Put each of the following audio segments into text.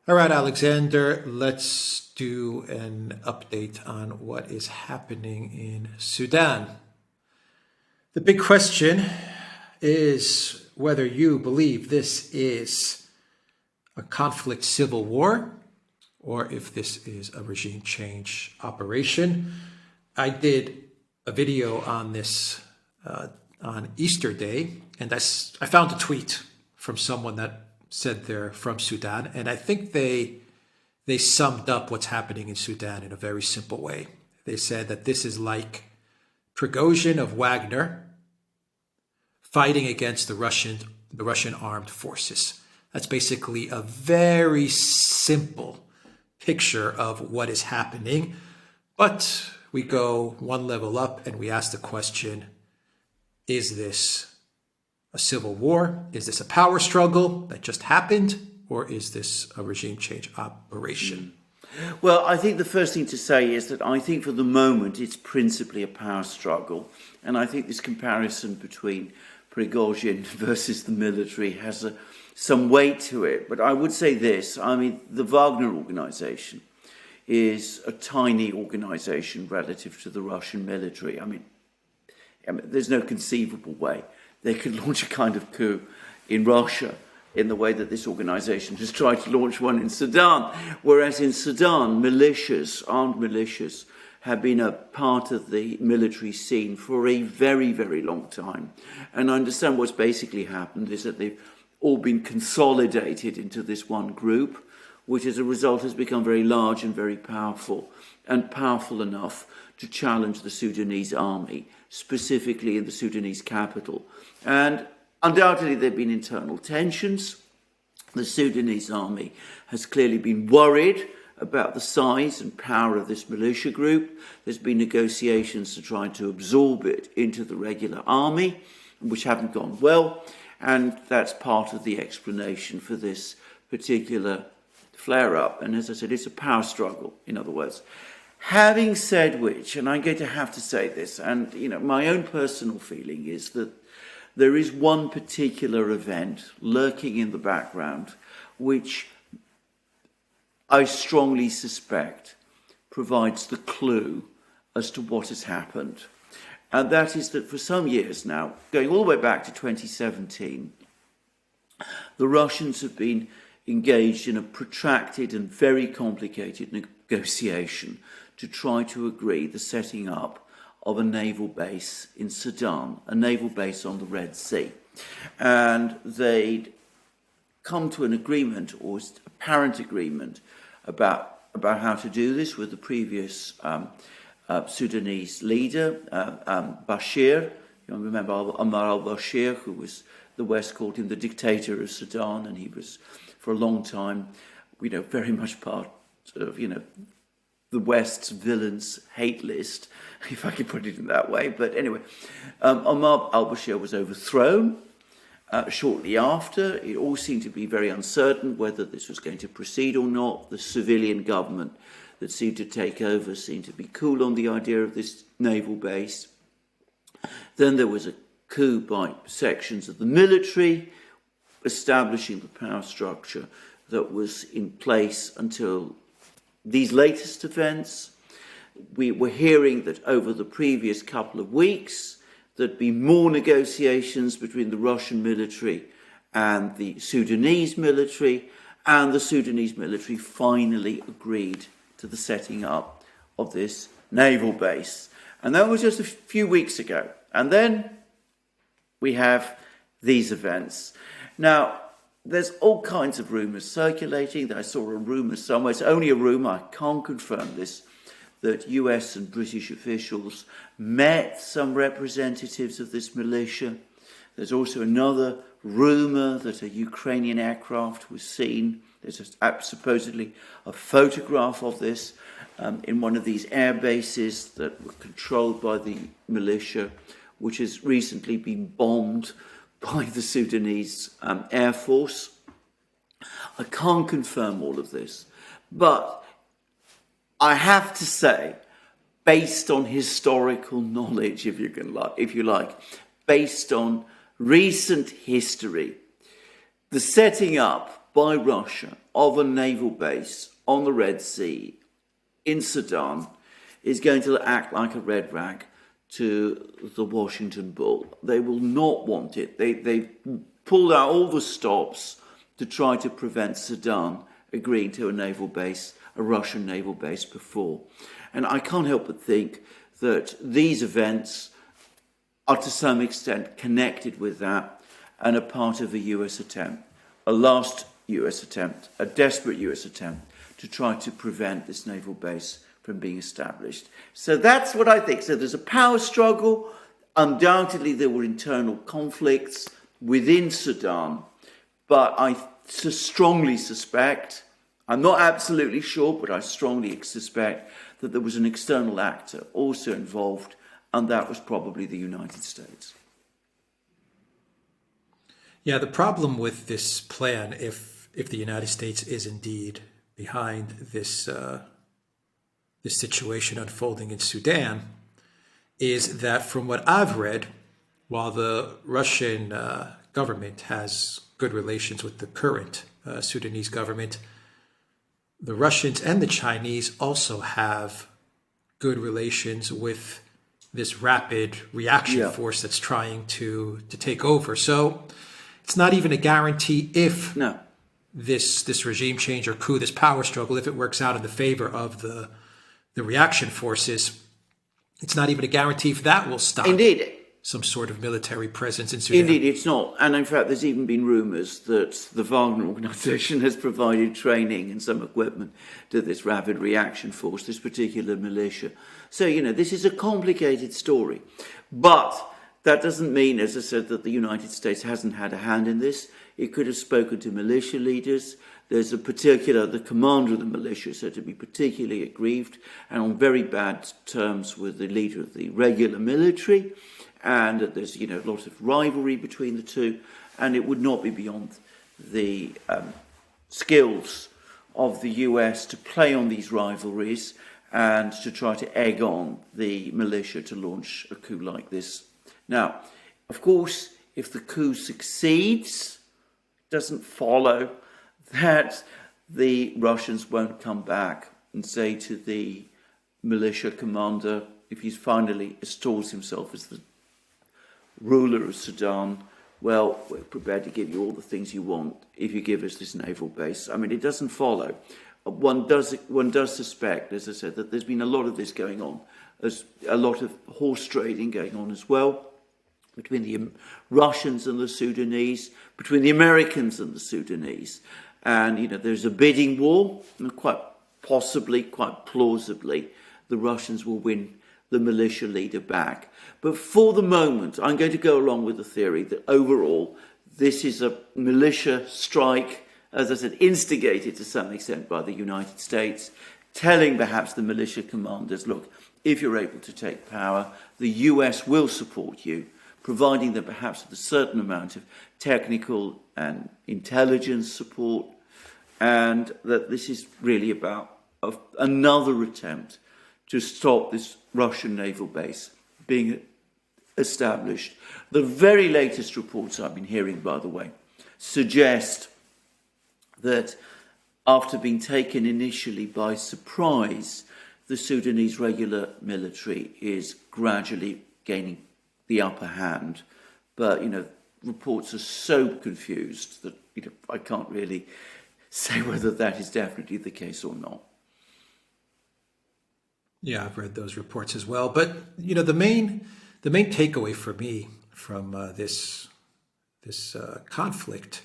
All right, Alexander, let's do an update on what is happening in Sudan. The big question is whether you believe this is a conflict civil war or if this is a regime change operation. I did a video on this on Easter Day, and I found a tweet from someone that said they're from Sudan, and I think they summed up what's happening in Sudan in a very simple way. They said that this is like Prigozhin of Wagner fighting against the Russian armed forces. That's basically a very simple picture of what is happening. But we go one level up and we ask the question, is this a civil war? Is this a power struggle that just happened? Or is this a regime change operation? Well, I think the first thing to say is that I think for the moment it's principally a power struggle. And I think this comparison between Prigozhin versus the military has some weight to it. But I would say this, I mean, the Wagner organization is a tiny organization relative to the Russian military. I mean, there's no conceivable way they could launch a kind of coup in Russia in the way that this organization has tried to launch one in Sudan. Whereas in Sudan, militias, armed militias, have been a part of the military scene for a very, very long time. And I understand what's basically happened is that they've all been consolidated into this one group, which as a result has become very large and very powerful, and powerful enough to challenge the Sudanese army, specifically in the Sudanese capital. And undoubtedly there have been internal tensions. The Sudanese army has clearly been worried about the size and power of this militia group. There's been negotiations to try to absorb it into the regular army, which haven't gone well. And that's part of the explanation for this particular flare-up. And as I said, it's a power struggle, in other words. Having said which, and I'm going to have to say this, and my own personal feeling is that there is one particular event lurking in the background which I strongly suspect provides the clue as to what has happened. And that is that for some years now, going all the way back to 2017, the Russians have been engaged in a protracted and very complicated negotiation to try to agree the setting up of a naval base in Sudan, a naval base on the Red Sea. And they'd come to an agreement, or apparent agreement, about how to do this with the previous Sudanese leader, Bashir. You remember Omar al-Bashir, who was, the West called him the dictator of Sudan, and he was for a long time, very much part of, the West's villains hate list, if I can put it in that way. But anyway, Omar al-Bashir was overthrown shortly after. It all seemed to be very uncertain whether this was going to proceed or not. The civilian government that seemed to take over seemed to be cool on the idea of this naval base. Then there was a coup by sections of the military, establishing the power structure that was in place until these latest events. We were hearing that over the previous couple of weeks, there'd be more negotiations between the Russian military and the Sudanese military, and the Sudanese military finally agreed to the setting up of this naval base. And that was just a few weeks ago. And then we have these events. Now, there's all kinds of rumours circulating. I saw a rumour somewhere, it's only a rumour, I can't confirm this, that US and British officials met some representatives of this militia. There's also another rumour that a Ukrainian aircraft was seen. There's supposedly a photograph of this in one of these air bases that were controlled by the militia, which has recently been bombed by the Sudanese Air Force. I can't confirm all of this, but I have to say, based on historical knowledge, if you like, based on recent history, the setting up by Russia of a naval base on the Red Sea in Sudan is going to act like a red rag to the Washington Bull. They will not want it. They pulled out all the stops to try to prevent Sudan agreeing to a naval base, a Russian naval base before. And I can't help but think that these events are to some extent connected with that and a part of a US attempt, a last US attempt, a desperate US attempt to try to prevent this naval base from being established. So that's what I think. So there's a power struggle. Undoubtedly, there were internal conflicts within Sudan, but I strongly suspect, I'm not absolutely sure, but I strongly suspect that there was an external actor also involved, and that was probably the United States. Yeah, the problem with this plan, if the United States is indeed behind this this situation unfolding in Sudan, is that from what I've read, while the Russian government has good relations with the current Sudanese government, the Russians and the Chinese also have good relations with this rapid reaction force that's trying to take over. So it's not even a guarantee if this regime change or coup, this power struggle, if it works out in the favor of the reaction forces, it's not even a guarantee if that will stop. Indeed. Some sort of military presence in Sudan. Indeed, it's not. And in fact, there's even been rumours that the Wagner organisation has provided training and some equipment to this rapid reaction force, this particular militia. So, this is a complicated story. But that doesn't mean, as I said, that the United States hasn't had a hand in this. It could have spoken to militia leaders. There's the commander of the militia said to be particularly aggrieved and on very bad terms with the leader of the regular military. And there's, a lot of rivalry between the two. And it would not be beyond the skills of the US to play on these rivalries and to try to egg on the militia to launch a coup like this. Now, of course, if the coup succeeds, it doesn't follow that the Russians won't come back and say to the militia commander, if he's finally installs himself as the ruler of Sudan, well, we're prepared to give you all the things you want if you give us this naval base. I mean, it doesn't follow. One does suspect, as I said, that there's been a lot of this going on. There's a lot of horse trading going on as well between the Russians and the Sudanese, between the Americans and the Sudanese. And, there's a bidding war, and quite possibly, quite plausibly, the Russians will win the militia leader back. But for the moment, I'm going to go along with the theory that overall, this is a militia strike, as I said, instigated to some extent by the United States, telling perhaps the militia commanders, look, if you're able to take power, the US will support you, providing them perhaps with a certain amount of technical and intelligence support, and that this is really about another attempt to stop this Russian naval base being established. The very latest reports I've been hearing, by the way, suggest that after being taken initially by surprise, the Sudanese regular military is gradually gaining the upper hand. But, reports are so confused that, I can't really say whether that is definitely the case or not. Yeah, I've read those reports as well. But, the main takeaway for me from this conflict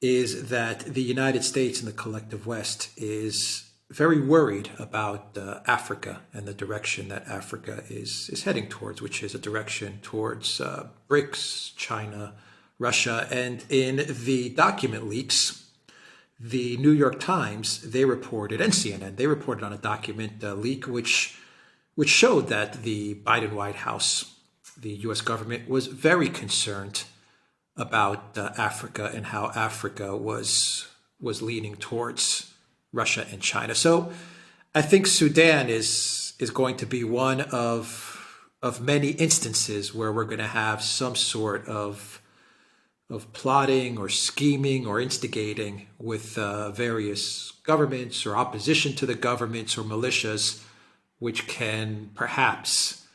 is that the United States and the collective West is very worried about Africa and the direction that Africa is heading towards, which is a direction towards BRICS, China, Russia. And in the document leaks, the New York Times, they reported, and CNN, they reported on a document leak which showed that the Biden White House, the U.S. government, was very concerned about Africa and how Africa was leaning towards Russia and China. So I think Sudan is going to be one of many instances where we're going to have some sort of plotting or scheming or instigating with various governments or opposition to the governments or militias, which can perhaps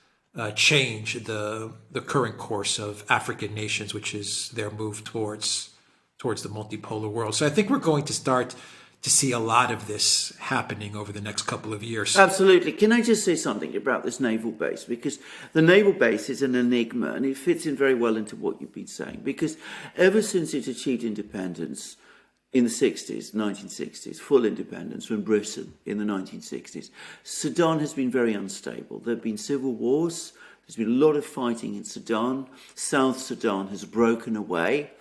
change the current course of African nations, which is their move towards the multipolar world. So I think we're going to start to see a lot of this happening over the next couple of years. Absolutely. Can I just say something about this naval base? Because the naval base is an enigma, and it fits in very well into what you've been saying. Because ever since it achieved independence in the 60s, 1960s, full independence from Britain in the 1960s, Sudan has been very unstable. There have been civil wars. There's been a lot of fighting in Sudan. South Sudan has broken away.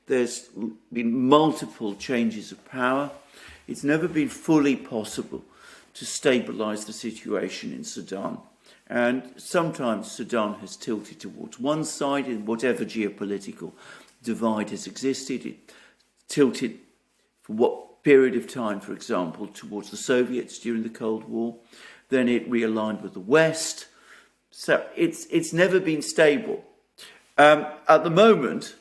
There's been multiple changes of power. It's never been fully possible to stabilize the situation in Sudan. And sometimes Sudan has tilted towards one side in whatever geopolitical divide has existed. It tilted for what period of time, for example, towards the Soviets during the Cold War. Then it realigned with the West. So it's never been stable. At the moment,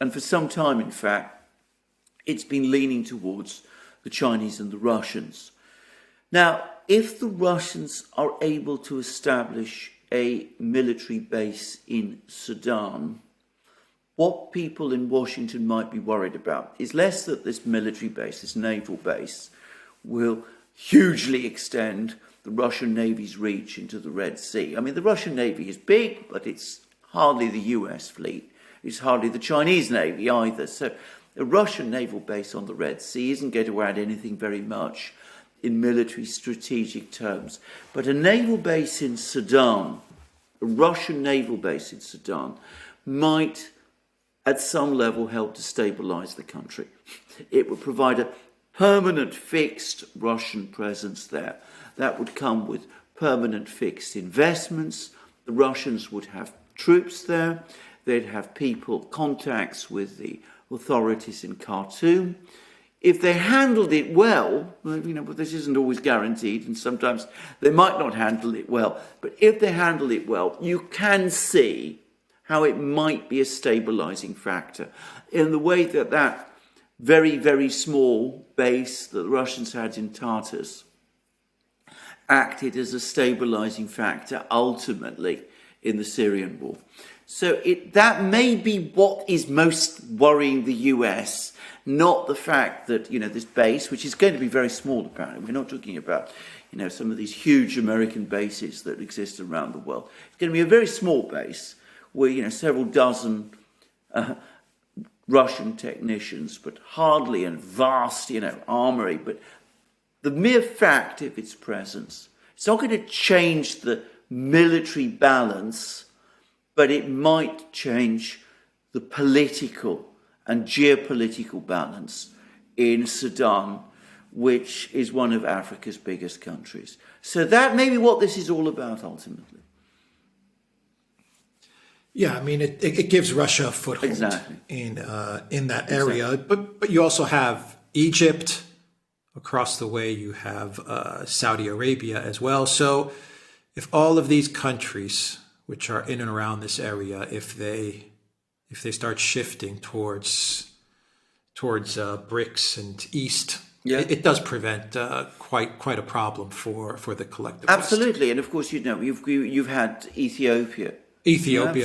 and for some time, in fact, it's been leaning towards the Chinese and the Russians. Now, if the Russians are able to establish a military base in Sudan, what people in Washington might be worried about is less that this military base, this naval base, will hugely extend the Russian Navy's reach into the Red Sea. I mean, the Russian Navy is big, but it's hardly the US fleet. It's hardly the Chinese Navy either. So a Russian naval base on the Red Sea isn't going to add anything very much in military strategic terms. But a naval base in Sudan, a Russian naval base in Sudan, might at some level help to stabilize the country. It would provide a permanent fixed Russian presence there. That would come with permanent fixed investments. The Russians would have troops there. They'd have contacts with the authorities in Khartoum. If they handled it well, but this isn't always guaranteed, and sometimes they might not handle it well, but if they handle it well, you can see how it might be a stabilizing factor in the way that very, very small base that the Russians had in Tartus acted as a stabilizing factor ultimately in the Syrian war. So that may be what is most worrying the US, not the fact that, this base, which is going to be very small apparently, we're not talking about, some of these huge American bases that exist around the world. It's going to be a very small base where, several dozen Russian technicians, but hardly a vast, armory. But the mere fact of its presence, it's not going to change the military balance, but it might change the political and geopolitical balance in Sudan, which is one of Africa's biggest countries. So that may be what this is all about ultimately. Yeah, I mean, it gives Russia a foothold Exactly. in that area. But you also have Egypt. Across the way, you have Saudi Arabia as well. So if all of these countries, which are in and around this area, if they start shifting towards BRICS and East, it does prevent quite a problem for the collective West. Absolutely, and of course you've had Ethiopia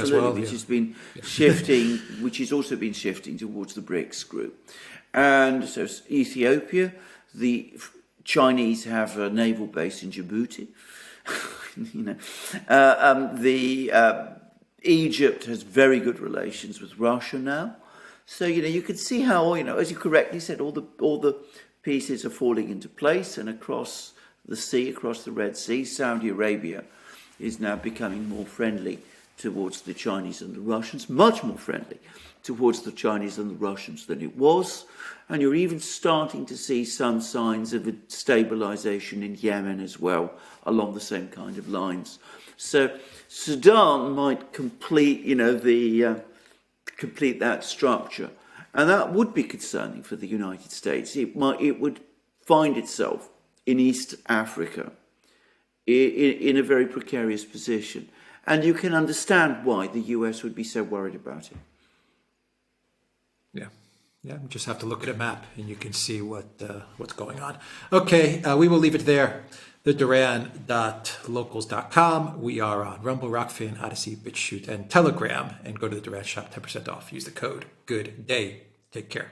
as well, which has been shifting, which has also been shifting towards the BRICS group, and so Ethiopia, the Chinese have a naval base in Djibouti. Egypt has very good relations with Russia now, so you can see how as you correctly said, all the pieces are falling into place, and across the Red Sea, Saudi Arabia is now becoming more friendly towards the Chinese and the Russians, much more friendly towards the Chinese and the Russians than it was. And you're even starting to see some signs of a stabilization in Yemen as well, along the same kind of lines. So Sudan might complete, complete that structure. And that would be concerning for the United States. It would find itself in East Africa in a very precarious position. And you can understand why the US would be so worried about it. Yeah, you just have to look at a map and you can see what's going on. Okay, we will leave it there. TheDuran.locals.com. We are on Rumble, Rockfin, Odyssey, BitChute, and Telegram. And go to the Duran shop, 10% off. Use the code GOODDAY. Take care.